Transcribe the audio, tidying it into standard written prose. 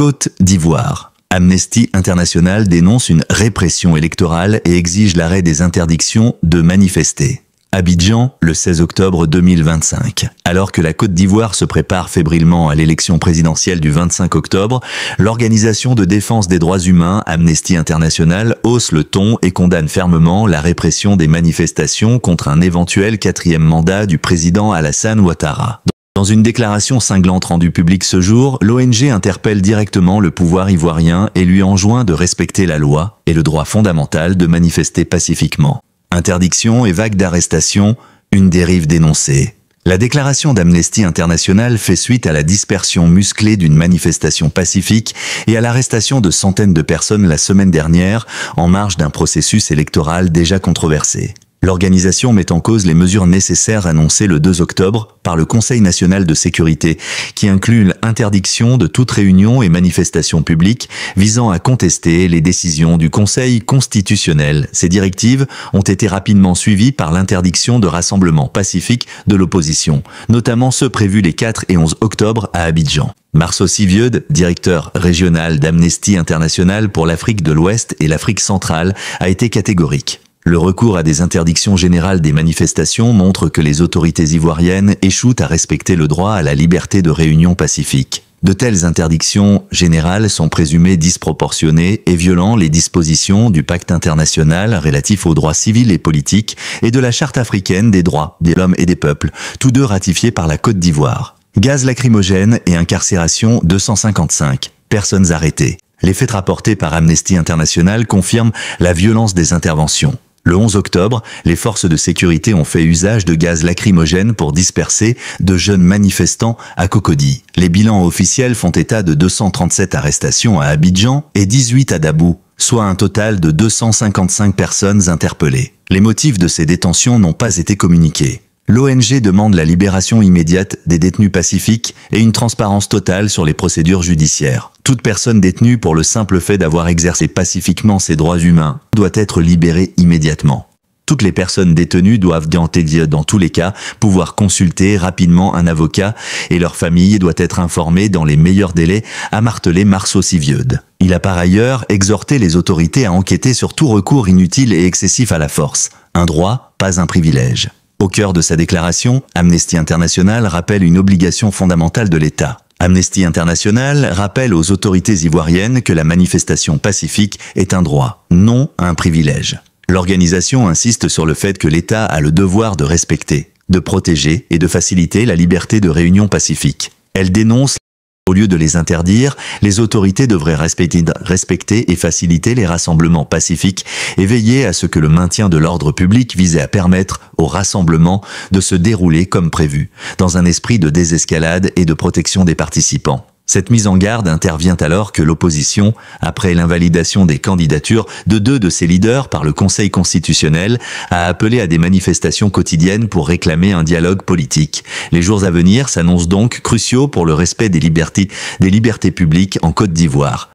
Côte d'Ivoire. Amnesty International dénonce une répression électorale et exige l'arrêt des interdictions de manifester. Abidjan, le 16 octobre 2025. Alors que la Côte d'Ivoire se prépare fébrilement à l'élection présidentielle du 25 octobre, l'organisation de défense des droits humains Amnesty International hausse le ton et condamne fermement la répression des manifestations contre un éventuel 4e mandat du président Alassane Ouattara. Dans une déclaration cinglante rendue publique ce jour, l'ONG interpelle directement le pouvoir ivoirien et lui enjoint de respecter la loi et le droit fondamental de manifester pacifiquement. Interdiction et vague d'arrestation, une dérive dénoncée. La déclaration d'Amnesty International fait suite à la dispersion musclée d'une manifestation pacifique et à l'arrestation de centaines de personnes la semaine dernière en marge d'un processus électoral déjà controversé. L'organisation met en cause les mesures nécessaires annoncées le 2 octobre par le Conseil national de sécurité, qui inclut l'interdiction de toute réunion et manifestation publique visant à contester les décisions du Conseil constitutionnel. Ces directives ont été rapidement suivies par l'interdiction de rassemblements pacifiques de l'opposition, notamment ceux prévus les 4 et 11 octobre à Abidjan. Marceau Sivieude, directeur régional d'Amnesty International pour l'Afrique de l'Ouest et l'Afrique centrale, a été catégorique. Le recours à des interdictions générales des manifestations montre que les autorités ivoiriennes échouent à respecter le droit à la liberté de réunion pacifique. De telles interdictions générales sont présumées disproportionnées et violant les dispositions du pacte international relatif aux droits civils et politiques et de la Charte africaine des droits de l'homme et des peuples, tous deux ratifiés par la Côte d'Ivoire. Gaz lacrymogène et incarcération 255 personnes arrêtées. Les faits rapportés par Amnesty International confirment la violence des interventions. Le 11 octobre, les forces de sécurité ont fait usage de gaz lacrymogène pour disperser de jeunes manifestants à Cocody. Les bilans officiels font état de 237 arrestations à Abidjan et 18 à Dabou, soit un total de 255 personnes interpellées. Les motifs de ces détentions n'ont pas été communiqués. L'ONG demande la libération immédiate des détenus pacifiques et une transparence totale sur les procédures judiciaires. Toute personne détenue pour le simple fait d'avoir exercé pacifiquement ses droits humains doit être libérée immédiatement. Toutes les personnes détenues doivent dans tous les cas pouvoir consulter rapidement un avocat et leur famille doit être informée dans les meilleurs délais, a martelé Marceau Sivieude. Il a par ailleurs exhorté les autorités à enquêter sur tout recours inutile et excessif à la force. Un droit, pas un privilège. Au cœur de sa déclaration, Amnesty International rappelle une obligation fondamentale de l'État. Amnesty International rappelle aux autorités ivoiriennes que la manifestation pacifique est un droit, non un privilège. L'organisation insiste sur le fait que l'État a le devoir de respecter, de protéger et de faciliter la liberté de réunion pacifique. Elle dénonce au lieu de les interdire, les autorités devraient respecter et faciliter les rassemblements pacifiques et veiller à ce que le maintien de l'ordre public visait à permettre aux rassemblements de se dérouler comme prévu, dans un esprit de désescalade et de protection des participants. Cette mise en garde intervient alors que l'opposition, après l'invalidation des candidatures de 2 de ses leaders par le Conseil constitutionnel, a appelé à des manifestations quotidiennes pour réclamer un dialogue politique. Les jours à venir s'annoncent donc cruciaux pour le respect des libertés publiques en Côte d'Ivoire.